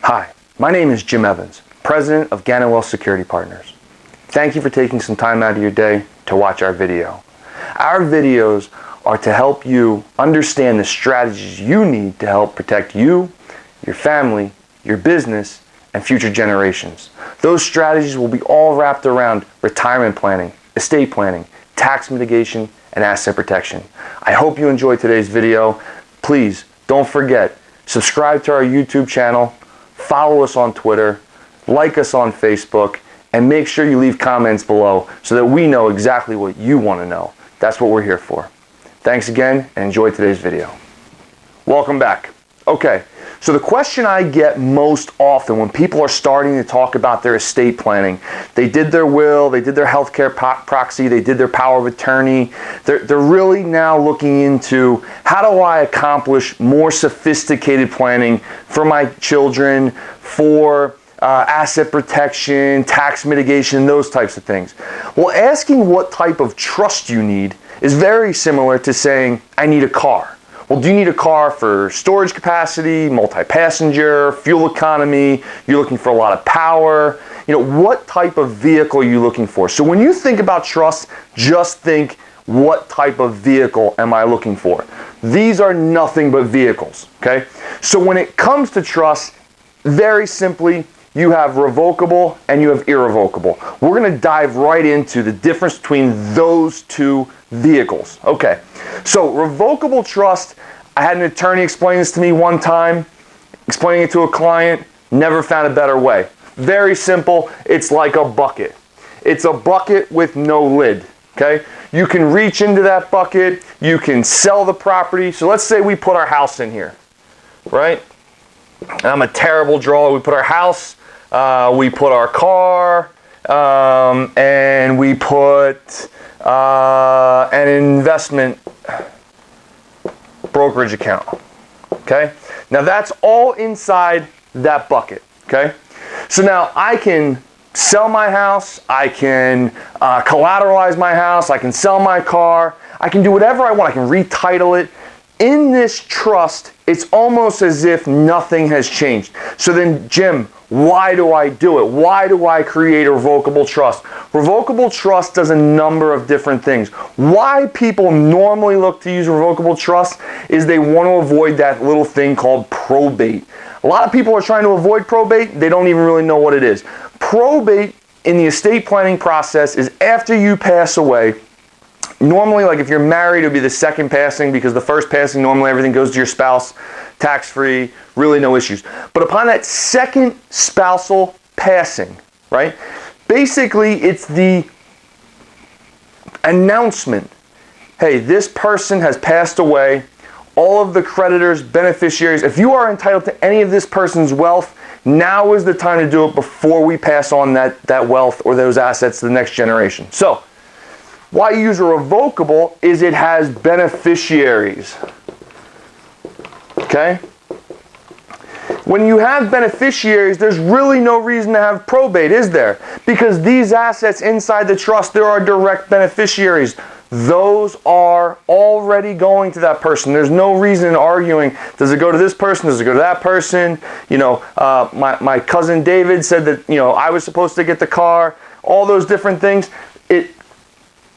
Hi, my name is Jim Evans, President of Gannon Security Partners. Thank you for taking some time out of your day to watch our video. Our videos are to help you understand the strategies you need to help protect you, your family, your business, and future generations. Those strategies will be all wrapped around retirement planning, estate planning, tax mitigation, and asset protection. I hope you enjoyed today's video. Please don't forget, subscribe to our YouTube channel, follow us on Twitter, like us on Facebook, and make sure you leave comments below so that we know exactly what you want to know. That's what we're here for. Thanks again and enjoy today's video. Welcome back. Okay, so the question I get most often when people are starting to talk about their estate planning, they did their will, they did their healthcare proxy, they did their power of attorney, they're really now looking into how do I accomplish more sophisticated planning for my children, for asset protection, tax mitigation, those types of things. Well, asking what type of trust you need is very similar to saying, I need a car. Well, do you need a car for storage capacity, multi-passenger, fuel economy? You're looking for a lot of power. You know, what type of vehicle are you looking for? So when you think about trust, just think, what type of vehicle am I looking for? These are nothing but vehicles, okay? So when it comes to trust, very simply, you have revocable and you have irrevocable. We're going to dive right into the difference between those two vehicles. Okay, so revocable trust, I had an attorney explain this to me one time, explaining it to a client, never found a better way. Very simple, it's like a bucket. It's a bucket with no lid, okay? You can reach into that bucket, you can sell the property. So let's say we put our house in here, right? And I'm a terrible drawer. We put our house, we put our car, and we put an investment brokerage account, okay? Now that's all inside that bucket, okay? So now I can sell my house, I can collateralize my house, I can sell my car, I can do whatever I want, I can retitle it. In this trust, it's almost as if nothing has changed. So then, Jim, why do I do it? Why do I create a revocable trust? Revocable trust does a number of different things. Why people normally look to use revocable trust is they want to avoid that little thing called probate. A lot of people are trying to avoid probate. They don't even really know what it is. Probate in the estate planning process is after you pass away. Normally, like if you're married, it would be the second passing, because the first passing, normally everything goes to your spouse, tax-free, really no issues. But upon that second spousal passing, right, basically it's the announcement, hey, this person has passed away, all of the creditors, beneficiaries, if you are entitled to any of this person's wealth, now is the time to do it before we pass on that wealth or those assets to the next generation. So, why you use a revocable is it has beneficiaries, okay? When you have beneficiaries, there's really no reason to have probate, is there? Because these assets inside the trust, there are direct beneficiaries. Those are already going to that person. There's no reason in arguing, does it go to this person, does it go to that person? You know, my cousin David said that, you know, I was supposed to get the car, all those different things. It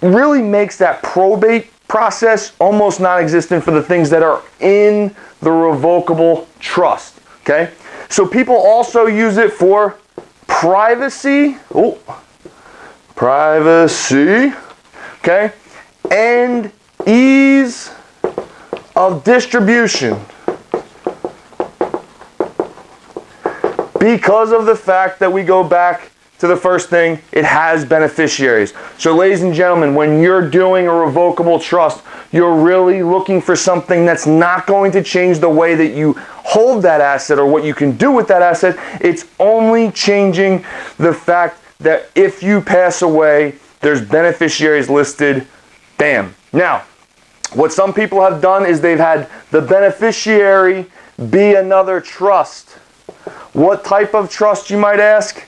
really makes that probate process almost non-existent for the things that are in the revocable trust, okay? So people also use it for privacy, privacy, okay? And ease of distribution. Because of the fact that we go back to the first thing, it has beneficiaries. So ladies and gentlemen, when you're doing a revocable trust, you're really looking for something that's not going to change the way that you hold that asset or what you can do with that asset. It's only changing the fact that if you pass away, there's beneficiaries listed, bam. Now, what some people have done is they've had the beneficiary be another trust. What type of trust, you might ask?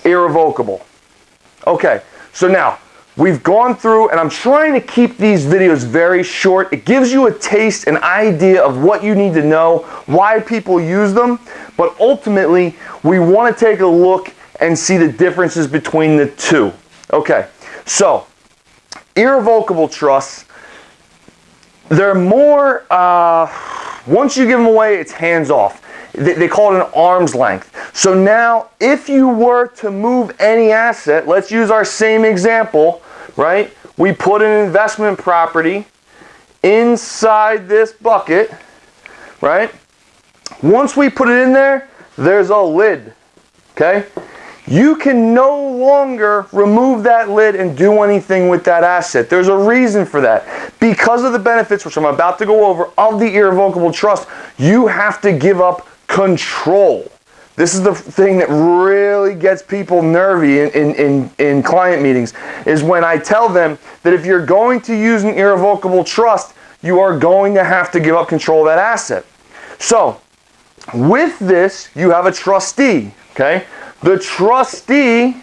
Irrevocable. Okay, so now, we've gone through, and I'm trying to keep these videos very short. It gives you a taste, an idea of what you need to know, why people use them, but ultimately, we want to take a look and see the differences between the two. Okay, so irrevocable trusts, they're more, once you give them away, it's hands off. They call it an arm's length. So now, if you were to move any asset, let's use our same example, right? We put an investment property inside this bucket, right? Once we put it in there, there's a lid, okay? You can no longer remove that lid and do anything with that asset. There's a reason for that. Because of the benefits, which I'm about to go over, of the irrevocable trust, you have to give up control. This is the thing that really gets people nervy in client meetings, is when I tell them that if you're going to use an irrevocable trust, you are going to have to give up control of that asset. So, with this, you have a trustee, okay? The trustee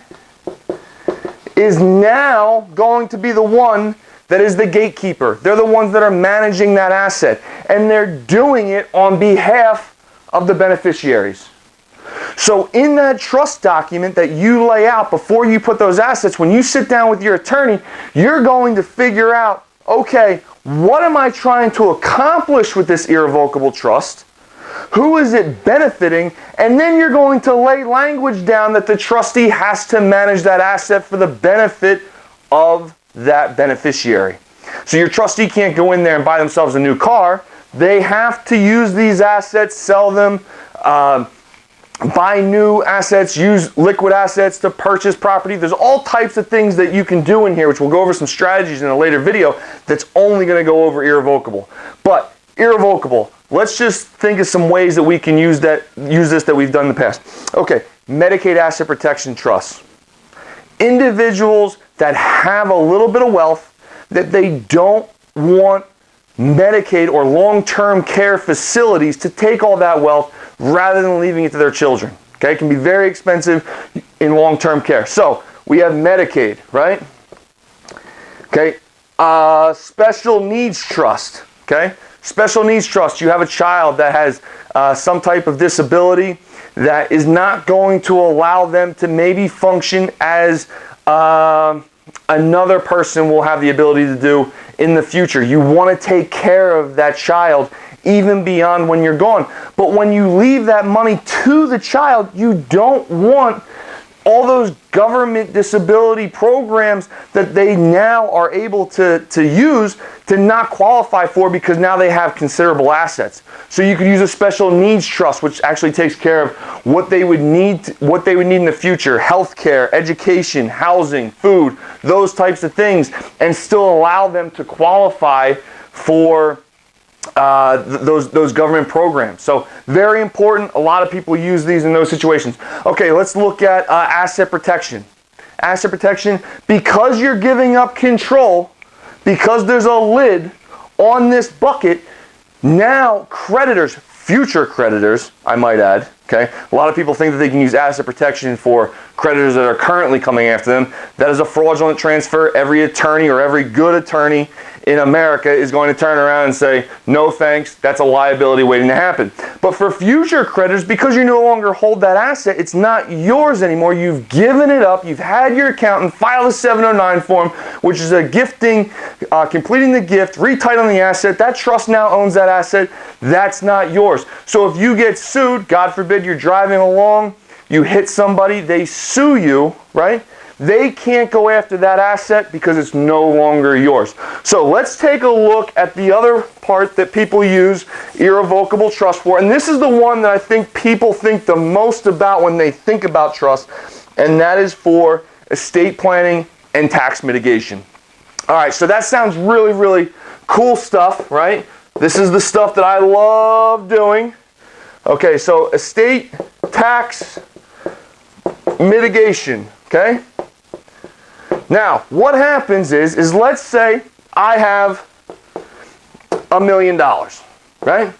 is now going to be the one that is the gatekeeper. They're the ones that are managing that asset, and they're doing it on behalf of the beneficiaries. So in that trust document that you lay out before you put those assets, when you sit down with your attorney, you're going to figure out, okay, what am I trying to accomplish with this irrevocable trust? Who is it benefiting? And then you're going to lay language down that the trustee has to manage that asset for the benefit of that beneficiary. So your trustee can't go in there and buy themselves a new car. They have to use these assets, sell them, buy new assets, use liquid assets to purchase property. There's all types of things that you can do in here, which we'll go over some strategies in a later video that's only going to go over irrevocable. But irrevocable, let's just think of some ways that we can use this that we've done in the past. Okay, Medicaid Asset Protection Trusts. Individuals that have a little bit of wealth that they don't want Medicaid or long-term care facilities to take all that wealth rather than leaving it to their children. Okay, it can be very expensive in long-term care. So we have Medicaid, right? Okay, special needs trust. Okay, special needs trust. You have a child that has some type of disability that is not going to allow them to maybe function as another person will have the ability to do in the future. You want to take care of that child even beyond when you're gone. But when you leave that money to the child, you don't want all those government disability programs that they now are able to use to not qualify for because now they have considerable assets. So you could use a special needs trust, which actually takes care of what they would need in the future: healthcare, education, housing, food, those types of things, and still allow them to qualify for those government programs. So very important. A lot of people use these in those situations. Okay, let's look at asset protection. Asset protection, because you're giving up control, because there's a lid on this bucket, now creditors, future creditors, I might add, okay? A lot of people think that they can use asset protection for creditors that are currently coming after them. That is a fraudulent transfer. Every attorney or every good attorney in America is going to turn around and say, no thanks, that's a liability waiting to happen. But for future creditors, because you no longer hold that asset, it's not yours anymore. You've given it up. You've had your accountant file a 709 form, which is a gifting, completing the gift, retitling the asset. That trust now owns that asset. That's not yours. So if you get sued, God forbid you're driving along, you hit somebody, they sue you, right? They can't go after that asset because it's no longer yours. So let's take a look at the other part that people use irrevocable trust for. And this is the one that I think people think the most about when they think about trust, and that is for estate planning and tax mitigation. All right, so that sounds really, really cool stuff, right? This is the stuff that I love doing. Okay, so estate tax mitigation, okay? Now, what happens is let's say I have $1 million, right?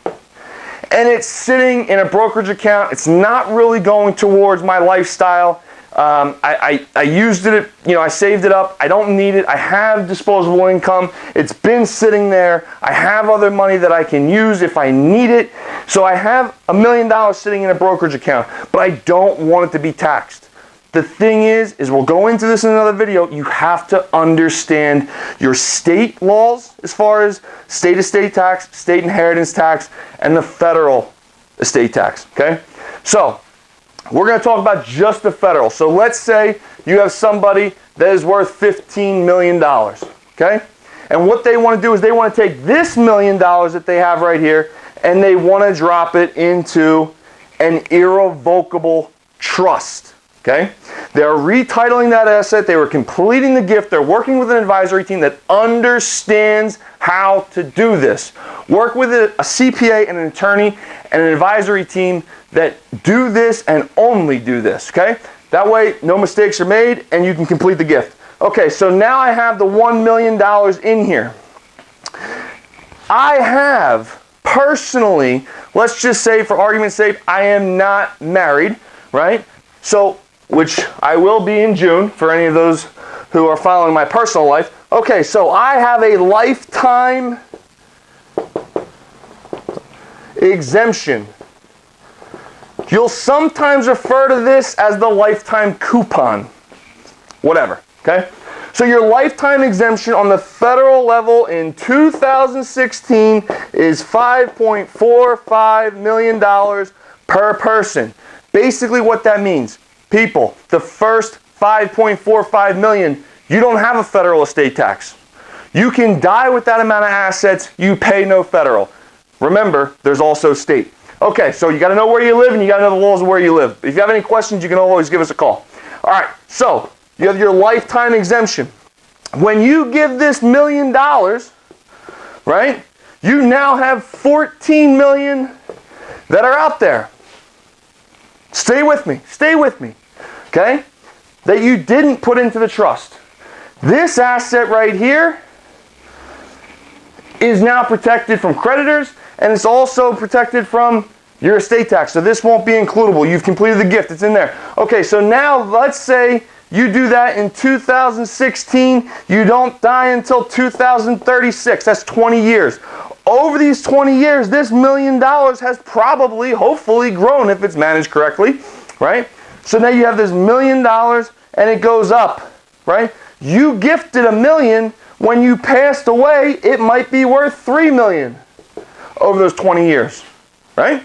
And it's sitting in a brokerage account. It's not really going towards my lifestyle. I used it, I saved it up. I don't need it. I have disposable income. It's been sitting there. I have other money that I can use if I need it. So I have $1 million sitting in a brokerage account, but I don't want it to be taxed. The thing is we'll go into this in another video, you have to understand your state laws as far as state estate tax, state inheritance tax, and the federal estate tax, okay? So, we're going to talk about just the federal. So let's say you have somebody that is worth $15 million, okay? And what they want to do is they want to take this $1 million that they have right here and they want to drop it into an irrevocable trust, okay? They're retitling that asset. They were completing the gift. They're working with an advisory team that understands how to do this. Work with a CPA and an attorney and an advisory team that do this and only do this, okay? That way, no mistakes are made and you can complete the gift. Okay, so now I have the $1 million in here. I have personally, let's just say for argument's sake, I am not married, right? So, which I will be in June for any of those who are following my personal life. Okay, so I have a lifetime exemption. You'll sometimes refer to this as the lifetime coupon. Whatever, okay? So your lifetime exemption on the federal level in 2016 is $5.45 million per person. Basically what that means, people, the first $5.45 million, you don't have a federal estate tax. You can die with that amount of assets, you pay no federal. Remember, there's also state. Okay, so you got to know where you live and you got to know the laws of where you live. If you have any questions, you can always give us a call. All right, so you have your lifetime exemption. When you give this $1 million, right, you now have 14 million that are out there. Stay with me, okay? That you didn't put into the trust. This asset right here is now protected from creditors, and it's also protected from your estate tax. So this won't be includable. You've completed the gift. It's in there. Okay, so now let's say you do that in 2016. You don't die until 2036. That's 20 years. Over these 20 years, this $1 million has probably, hopefully, grown if it's managed correctly, right? So now you have this $1 million and it goes up, right? You gifted $1 million. When you passed away, it might be worth $3 million over those 20 years, right?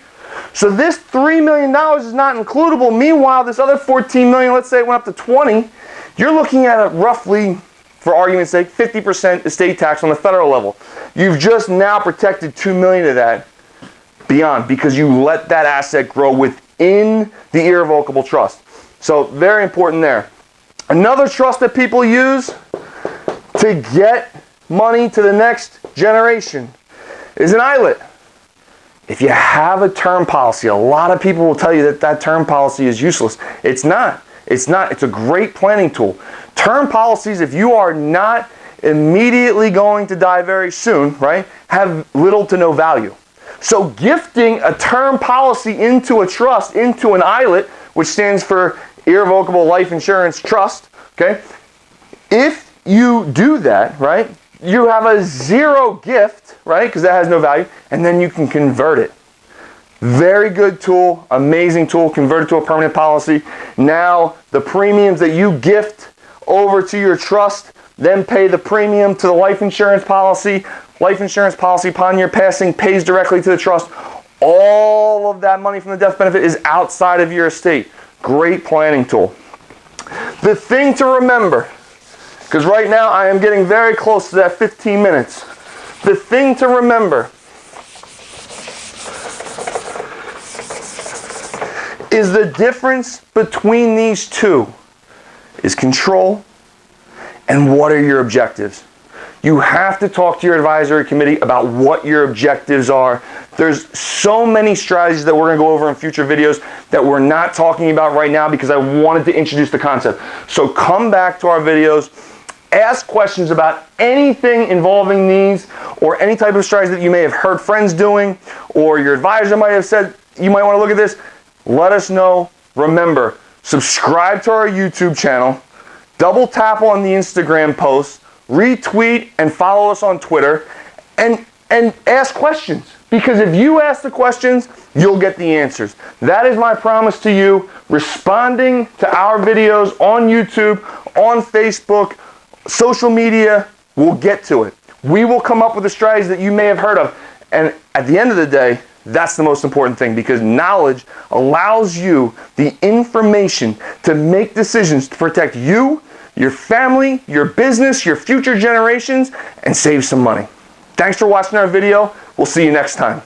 So this $3 million is not includable. Meanwhile, this other $14 million, let's say it went up to 20, you're looking at a roughly, for argument's sake, 50% estate tax on the federal level. You've just now protected $2 million of that beyond because you let that asset grow within the irrevocable trust. So very important there. Another trust that people use to get money to the next generation is an ILIT. If you have a term policy, a lot of people will tell you that that term policy is useless. It's not. It's not. It's a great planning tool. Term policies, if you are not immediately going to die very soon, right, have little to no value. So gifting a term policy into a trust, into an ILIT, which stands for Irrevocable Life Insurance Trust, okay, if you do that, right, you have a zero gift, right, because that has no value, and then you can convert it. Very good tool, amazing tool, convert it to a permanent policy. Now, the premiums that you gift over to your trust, then pay the premium to the life insurance policy. Life insurance policy, upon your passing, pays directly to the trust. All of that money from the death benefit is outside of your estate. Great planning tool. The thing to remember, because right now I am getting very close to that 15 minutes. The thing to remember is the difference between these two is control and what are your objectives. You have to talk to your advisory committee about what your objectives are. There's so many strategies that we're going to go over in future videos that we're not talking about right now because I wanted to introduce the concept. So come back to our videos, ask questions about anything involving these or any type of strategy that you may have heard friends doing or your advisor might have said you might want to look at this. Let us know. Remember, subscribe to our YouTube channel, double tap on the Instagram post, retweet and follow us on Twitter, and ask questions. Because if you ask the questions, you'll get the answers. That is my promise to you. Responding to our videos on YouTube, on Facebook, social media, we'll get to it. We will come up with the strategies that you may have heard of. And at the end of the day, that's the most important thing, because knowledge allows you the information to make decisions to protect you, your family, your business, your future generations, and save some money. Thanks for watching our video. We'll see you next time.